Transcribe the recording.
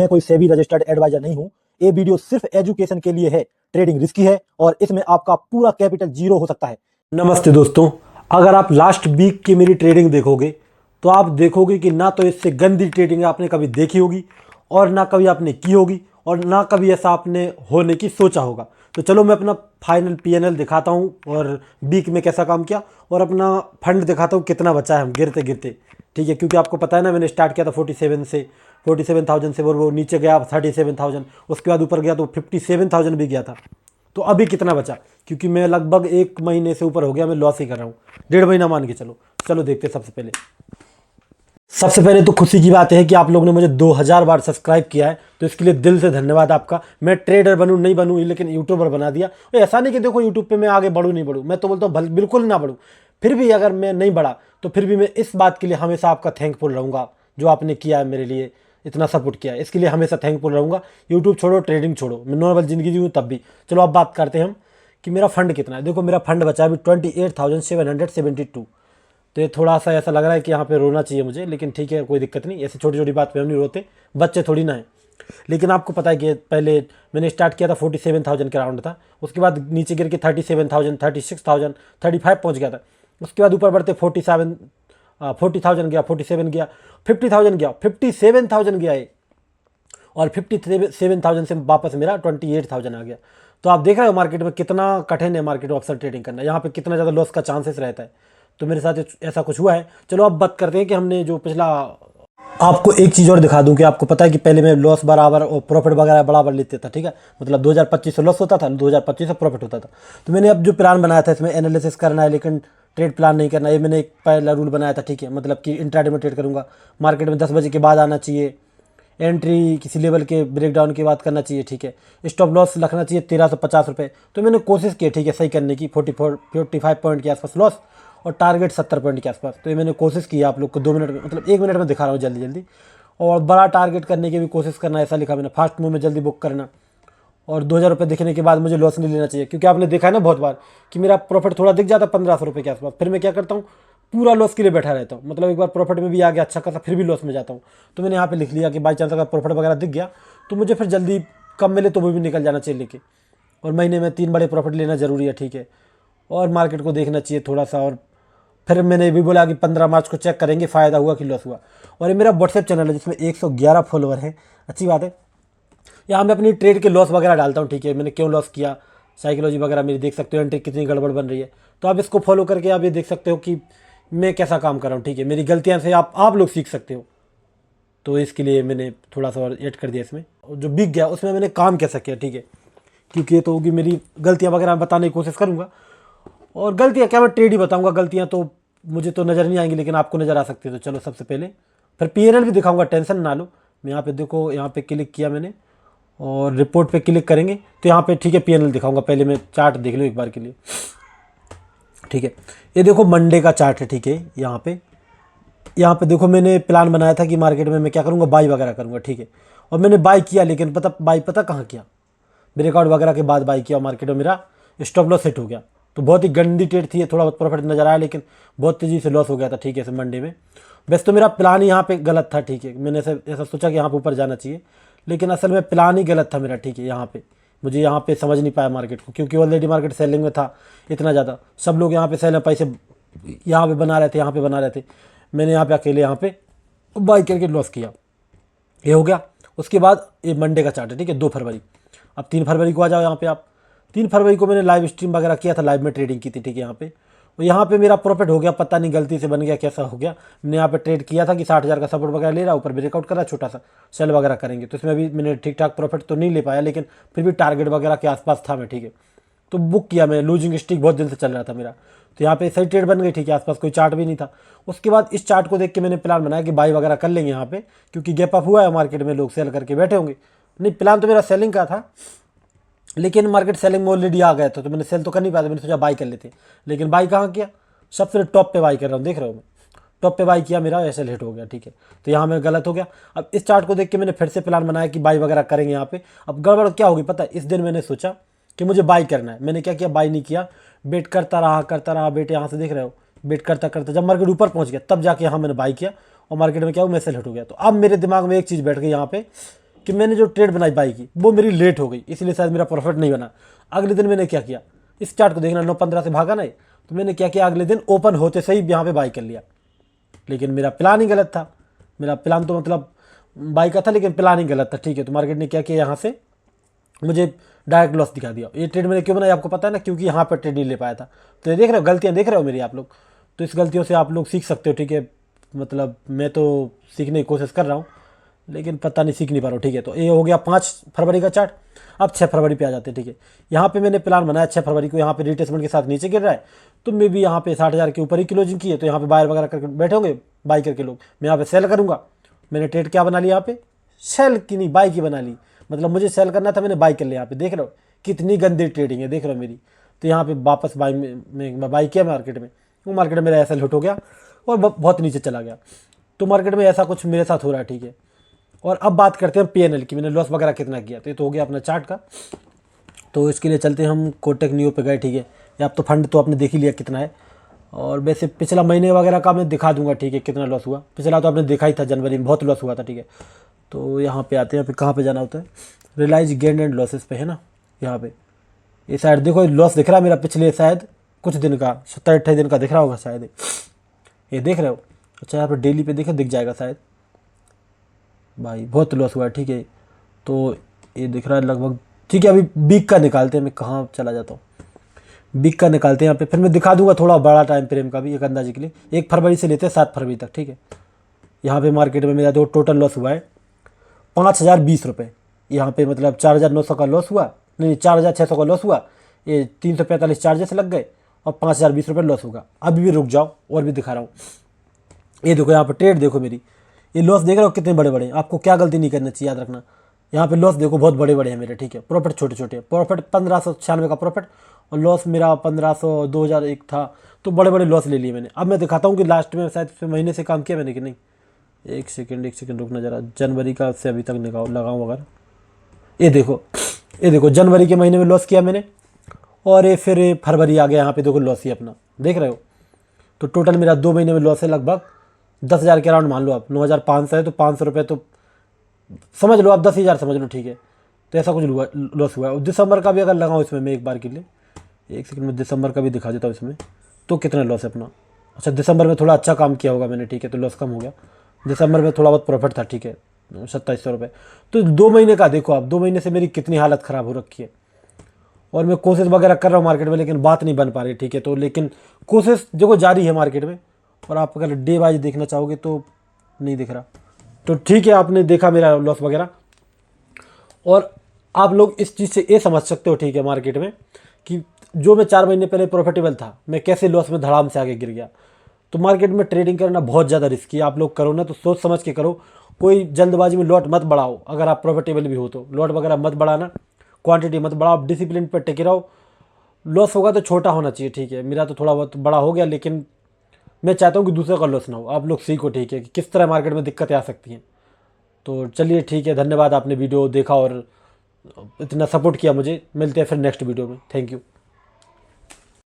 मैं कोई SEBI registered adviser नहीं हूं। ये वीडियो सिर्फ एजुकेशन के लिए है। ट्रेडिंग रिस्की है और इसमें आपका पूरा कैपिटल जीरो हो सकता है। नमस्ते दोस्तों, अगर आप लास्ट वीक की मेरी ट्रेडिंग देखोगे तो आप देखोगे कि ना तो इससे गंदी ट्रेडिंग आपने कभी देखी होगी और ना कभी आपने की होगी और ना कभी ऐसा आपने होने की सोचा होगा। तो चलो मैं अपना फाइनल पीएनएल दिखाता हूँ और वीक में कैसा काम किया और अपना फंड दिखाता हूँ कितना बचा है हम गिरते गिरते। ठीक है, क्योंकि आपको पता है ना, मैंने स्टार्ट किया था 47,000 से वो नीचे गया 37,000, उसके बाद ऊपर गया तो 57,000 भी गया था। तो अभी कितना बचा, क्योंकि मैं लगभग 1 महीने से ऊपर हो गया मैं लॉस ही कर रहा हूँ, 1.5 महीना मान के चलो देखते हैं। सबसे पहले तो खुशी की बात है कि आप लोगों ने मुझे 2000 बार सब्सक्राइब किया है, तो इसके लिए दिल से धन्यवाद आपका। मैं ट्रेडर बनूं नहीं बनूं लेकिन यूट्यूबर बना दिया। तो ऐसा नहीं कि देखो यूट्यूब पे मैं आगे बढ़ूं नहीं बढ़ूं, मैं तो बोलता हूँ बिल्कुल ना बढ़ूं। फिर भी अगर मैं नहीं बढ़ा तो फिर भी मैं इस बात के लिए हमेशा आपका थैंकफुल रहूँगा जो आपने किया है मेरे लिए, इतना सपोर्ट किया है, इसके लिए हमेशा थैंकफुल रहूँगा। यूट्यूब छोड़ो, ट्रेडिंग छोड़ो, मैं नॉर्मल ज़िंदगी जीऊँ तब भी। चलो अब बात करते हैं हम कि मेरा फंड कितना है। देखो मेरा फंड बचा है अभी 28,772। तो ये थोड़ा सा ऐसा लग रहा है कि यहाँ पे रोना चाहिए मुझे, लेकिन ठीक है कोई दिक्कत नहीं, ऐसी छोटी छोटी बात पे हम नहीं रोते, बच्चे थोड़ी ना है। लेकिन आपको पता है कि पहले मैंने स्टार्ट किया था 47,000 के राउंड था, उसके बाद नीचे गिर के 37,000, 36,000, 35 पहुँच गया था। उसके बाद ऊपर बढ़ते 40,000 गया, 47 गया, 50,000 गया, 57,000 गया ये, और 57,000 से वापस मेरा 28,000 आ गया। तो आप देख रहे हो मार्केट में कितना कठिन है मार्केट में ऑप्शन ट्रेडिंग करना, यहाँ पे कितना ज़्यादा लॉस का चांसेस रहता है। तो मेरे साथ ऐसा कुछ हुआ है। चलो अब बात करते हैं कि हमने जो पिछला, आपको एक चीज़ और दिखा दूं कि आपको पता है कि पहले मैं लॉस बराबर और प्रॉफिट वगैरह बराबर लेते था। ठीक है, मतलब 2025 से लॉस होता था, 2025 से प्रॉफिट होता था। तो मैंने अब जो प्लान बनाया था इसमें एनालिसिस करना है लेकिन ट्रेड प्लान नहीं करना है। ये मैंने एक पहला रूल बनाया था। ठीक है, मतलब कि इंट्राडे में ट्रेड करूँगा, मार्केट में 10 बजे के बाद आना चाहिए, एंट्री किसी लेवल के ब्रेकडाउन की बात करना चाहिए। ठीक है, स्टॉप लॉस रखना चाहिए 1350 रुपये। तो मैंने कोशिश की, ठीक है, सही करने की, 45 पॉइंट के आसपास लॉस और टारगेट 70 पॉइंट के आसपास। तो ये मैंने कोशिश की आप लोग को 2 मिनट में, मतलब 1 मिनट में दिखा रहा हूँ जल्दी जल्दी। और बड़ा टारगेट करने की भी कोशिश करना, ऐसा लिखा मैंने, फास्ट मूव में जल्दी बुक करना। और 2000 रुपये दिखने के बाद मुझे लॉस नहीं लेना चाहिए, क्योंकि आपने देखा है ना बहुत बार कि मेरा प्रॉफिट थोड़ा दिख जाता है 1500 रुपये के आसपास, फिर मैं क्या करता हूँ, पूरा लॉस के लिए बैठा रहता हूँ। मतलब एक बार प्रॉफिट में भी आ गया अच्छा खासा, फिर भी लॉस में जाता हूँ। तो मैंने यहाँ पे लिख लिया कि बाई चांस अगर प्रॉफिट वगैरह दिख गया तो मुझे फिर जल्दी कम मिले तो वो भी निकल जाना चाहिए लेके, और महीने में 3 बड़े प्रॉफिट लेना ज़रूरी है। ठीक है, और मार्केट को देखना चाहिए थोड़ा सा। और फिर मैंने ये भी बोला कि 15 मार्च को चेक करेंगे फ़ायदा हुआ कि लॉस हुआ। और ये मेरा व्हाट्सएप चैनल है जिसमें 111 फॉलोअर है, अच्छी बात है। यहाँ मैं अपनी ट्रेड के लॉस वगैरह डालता हूँ। ठीक है, मैंने क्यों लॉस किया, साइकोलॉजी वगैरह मेरी देख सकते हो, एंट्री कितनी गड़बड़ बन रही है। तो आप इसको फॉलो करके आप ये देख सकते हो कि मैं कैसा काम कर रहा हूँ। ठीक है, मेरी गलतियाँ से आप लोग सीख सकते हो। तो इसके लिए मैंने थोड़ा सा और ऐड कर दिया इसमें, जो बिक गया उसमें मैंने काम कैसा किया। ठीक है, क्योंकि ये तो होगी मेरी गलतियाँ वगैरह बताने की कोशिश करूँगा। और गलतियाँ क्या, मैं ट्रेड ही बताऊँगा, गलतियाँ तो मुझे तो नज़र नहीं आएंगी लेकिन आपको नज़र आ सकती है। तो चलो सबसे पहले फिर पीएनएल भी दिखाऊंगा, टेंशन ना लो। मैं यहाँ पे देखो, यहाँ पे क्लिक किया मैंने और रिपोर्ट पे क्लिक करेंगे तो यहाँ पे ठीक है पीएनएल दिखाऊंगा। पहले मैं चार्ट देख लूँ एक बार के लिए। ठीक है, ये देखो मंडे का चार्ट है। ठीक है, यहाँ पे देखो मैंने प्लान बनाया था कि मार्केट में मैं क्या करूँगा, बाई वगैरह करूँगा। ठीक है, और मैंने बाई किया, लेकिन पता कहाँ किया, ब्रेकआउट वगैरह के बाद बाई किया और मार्केट में मेरा स्टॉप लॉस हिट हो गया। तो बहुत ही गंदी ट्रेड थी, थोड़ा बहुत प्रॉफिट नजर आया लेकिन बहुत तेज़ी से लॉस हो गया था। ठीक है, मंडे में वैसे तो मेरा प्लान ही यहाँ पे गलत था। ठीक है, मैंने ऐसा सोचा कि यहाँ पे ऊपर जाना चाहिए, लेकिन असल में प्लान ही गलत था मेरा। ठीक है, यहाँ पे मुझे यहाँ पे समझ नहीं पाया मार्केट को, क्योंकि ऑलरेडी मार्केट सेलिंग में था इतना ज़्यादा, सब लोग यहाँ पे सेल पैसे यहाँ पे बना रहे थे, यहाँ पे बना रहे थे। मैंने यहाँ पे अकेले यहाँ पे बाई करके लॉस किया, ये हो गया। उसके बाद ये मंडे का चार्ट है। ठीक है, 2 फरवरी। अब 3 फरवरी को आ जाओ यहाँ पे आप। 3 फरवरी को मैंने लाइव स्ट्रीम वगैरह किया था, लाइव में ट्रेडिंग की थी। ठीक है, यहाँ पे मेरा प्रॉफिट हो गया, पता नहीं गलती से बन गया कैसा हो गया। मैंने यहाँ पे ट्रेड किया था कि 60,000 का सपोर्ट वगैरह ले रहा, ऊपर ब्रेकआउट कर रहा, छोटा सा सेल वगैरह करेंगे। तो इसमें भी मैंने ठीक ठाक प्रॉफिट तो नहीं ले पाया, लेकिन फिर भी टारगेट वगैरह के आसपास था मैं। ठीक है, तो बुक किया मैं, लूजिंग स्टिक बहुत दिन से चल रहा था मेरा, तो यहाँ पे सही ट्रेड बन गई। ठीक है, आसपास कोई चार्ट भी नहीं था। उसके बाद इस चार्ट को देख के मैंने प्लान बनाया कि बाई वगैरह कर लेंगे यहाँ पे, क्योंकि गैप अप हुआ है मार्केट में, लोग सेल करके बैठे होंगे। नहीं, प्लान तो मेरा सेलिंग का था, लेकिन मार्केट सेलिंग में ऑलरेडी आ गया था, तो मैंने सेल तो कर नहीं पाया, मैंने सोचा बाई कर लेते। लेकिन बाई कहाँ किया, सबसे टॉप पे बाई कर रहा हूँ, देख रहे हो, मैं टॉप पे बाई किया, मेरा ऐसे हिट हो गया। ठीक है, तो यहाँ में गलत हो गया। अब इस चार्ट को देख के मैंने फिर से प्लान बनाया कि बाई वगैरह करेंगे यहाँ पे। अब गड़बड़ क्या होगी पता है, इस दिन मैंने सोचा कि मुझे बाई करना है, मैंने क्या किया, बाई नहीं किया, वेट करता रहा वेट, यहाँ से देख रहे हो, वेट करता करता जब मार्केट ऊपर पहुँच गया तब जाके यहाँ मैंने बाई किया और मार्केट में क्या हुआ, मैं सेल हिट हो गया। तो अब मेरे दिमाग में एक चीज़ बैठ गई यहाँ पे, कि मैंने जो ट्रेड बनाई बाई की वो मेरी लेट हो गई, इसलिए शायद मेरा प्रॉफिट नहीं बना। अगले दिन मैंने क्या किया, इस चार्ट को देखना 9:15 से भागा ना, तो मैंने क्या किया, अगले दिन ओपन होते सही यहाँ पे बाई कर लिया। लेकिन मेरा प्लान ही गलत था। मेरा प्लान तो मतलब बाई का था, लेकिन प्लान ही गलत था, ठीक है। तो मार्केट ने क्या किया, यहाँ से मुझे डायरेक्ट लॉस दिखा दिया। ये ट्रेड मैंने क्यों बनाया आपको पता है ना, क्योंकि यहाँ पर ट्रेड नहीं ले पाया था। तो ये देख रहे हो, गलतियाँ देख रहे हो मेरी आप लोग, तो इस गलतियों से आप लोग सीख सकते हो, ठीक है। मतलब मैं तो सीखने की कोशिश कर रहा हूँ, लेकिन पता नहीं सीख नहीं पा रहा हूँ, ठीक है। तो ये हो गया 5 फरवरी का चार्ट। अब 6 फरवरी पे आ जाते हैं, ठीक है। यहाँ पे मैंने प्लान बनाया 6 फरवरी को, यहाँ पे रिट्रेसमेंट के साथ नीचे गिर रहा है, तो मैं भी यहाँ पे 60,000 के ऊपर ही क्लोजिंग की है, तो यहाँ पे बायर वगैरह करके बैठे होंगे बाई करके लोग, मैं यहाँ पे सेल करूँगा। मैंने ट्रेड क्या बना लिया यहाँ पे, सेल की नहीं बाई की बना ली। मतलब मुझे सेल करना था, मैंने बाई कर लिया। यहाँ पे देख रहे हो कितनी गंदी ट्रेडिंग है, देख रहे हो मेरी। तो यहाँ पे वापस बाई में बाई किया मार्केट में, वो मार्केट में मेरा ऐसा लुट हो गया और बहुत नीचे चला गया। तो मार्केट में ऐसा कुछ मेरे साथ हो रहा है, ठीक है। और अब बात करते हैं PNL की, मैंने लॉस वगैरह कितना किया। तो ये तो हो गया अपना चार्ट का। तो इसके लिए चलते हैं हम कोटक नियो पे गए, ठीक है। या आप तो फंड तो आपने देख ही लिया कितना है, और वैसे पिछला महीने वगैरह का मैं दिखा दूंगा, ठीक है, कितना लॉस हुआ। पिछला तो आपने देखा ही था, जनवरी में बहुत लॉस हुआ था, ठीक है। तो यहाँ पे आते हैं, फिर कहाँ पे जाना होता है, रियलाइज गेन एंड लॉसेस पे है ना। यहाँ पे ये शायद देखो लॉस दिख रहा है मेरा पिछले शायद कुछ दिन का, 27-28 दिन का दिख रहा होगा शायद, ये देख रहे हो। अच्छा यहाँ पर डेली पे देखे, दिख जाएगा शायद भाई, बहुत लॉस हुआ है, ठीक है। तो ये दिख रहा है लगभग, ठीक है। अभी वीक का निकालते हैं, मैं कहाँ चला जाता हूँ, वीक का निकालते हैं यहाँ पे, फिर मैं दिखा दूंगा थोड़ा बड़ा टाइम फ्रेम का भी एक अंदाजे के लिए। 1 फरवरी से लेते हैं 7 फरवरी तक, ठीक है। यहाँ पे मार्केट में मेरा जो टोटल लॉस हुआ है 5,020 रुपये। यहाँ पे मतलब 4,900 का लॉस हुआ, नहीं 4,600 का लॉस हुआ, ये 345 चार्जेस लग गए और 5,020 रुपये लॉस होगा। अभी भी रुक जाओ और भी दिखा रहा हूँ। ये देखो यहाँ पर ट्रेड देखो मेरी, ये लॉस देख रहे हो कितने बड़े बड़े। आपको क्या गलती नहीं करनी चाहिए, याद रखना। यहाँ पे लॉस देखो बहुत बड़े बड़े हैं मेरे, ठीक है। प्रॉफिट छोटे छोटे, प्रॉफिट 1596 का प्रॉफिट, और लॉस मेरा 1500 2001 था। तो बड़े बड़े लॉस ले लिए मैंने। अब मैं दिखाता हूँ कि लास्ट में शायद महीने से काम किया मैंने कि नहीं। एक सेकंड रुकना जरा, जनवरी का से अभी तक लगाऊँ अगर, ये देखो जनवरी के महीने में लॉस किया मैंने, और ये फिर फरवरी आ गया, यहाँ पे देखो लॉस ही अपना देख रहे हो। तो टोटल मेरा 2 महीने में लॉस है लगभग 10,000 के अराउंड, मान लो आप 9,500 है, तो 500 रुपये तो समझ लो आप, 10,000 समझ लो, ठीक है। तो ऐसा कुछ लॉस हुआ है। और दिसंबर का भी अगर लगाऊँ इसमें मैं एक बार के लिए, एक सेकंड में दिसंबर का भी दिखा देता हूँ इसमें, तो कितना लॉस है अपना। अच्छा दिसंबर में थोड़ा अच्छा काम किया होगा मैंने, ठीक है, तो लॉस कम हो गया। दिसंबर में थोड़ा बहुत प्रॉफिट था, ठीक है, 2700 रुपये। तो 2 महीने का देखो आप, 2 महीने से मेरी कितनी हालत ख़राब हो रखी है। और मैं कोशिश वगैरह कर रहा हूँ मार्केट में, लेकिन बात नहीं बन पा रही, ठीक है। तो लेकिन कोशिश देखो जारी है मार्केट में। और आप अगर डे वाइज देखना चाहोगे तो नहीं दिख रहा। तो ठीक है, आपने देखा मेरा लॉस वगैरह, और आप लोग इस चीज़ से ये समझ सकते हो, ठीक है, मार्केट में कि जो मैं 4 महीने पहले प्रॉफिटेबल था, मैं कैसे लॉस में धड़ाम से आगे गिर गया। तो मार्केट में ट्रेडिंग करना बहुत ज़्यादा रिस्की है। आप लोग करो ना तो सोच समझ के करो, कोई जल्दबाजी में लॉट मत बढ़ाओ। अगर आप प्रॉफिटेबल भी हो तो लॉट वगैरह मत बढ़ाना, क्वांटिटी मत बढ़ाओ, आप डिसिप्लिन पर टिके रहो। लॉस होगा तो छोटा होना चाहिए, ठीक है। मेरा तो थोड़ा बहुत बड़ा हो गया, लेकिन मैं चाहता हूँ कि दूसरे का लॉस ना हो। आप लोग सीखो, ठीक है, कि किस तरह मार्केट में दिक्कतें आ सकती हैं। तो चलिए ठीक है, धन्यवाद, आपने वीडियो देखा और इतना सपोर्ट किया मुझे। मिलते हैं फिर नेक्स्ट वीडियो में, थैंक यू।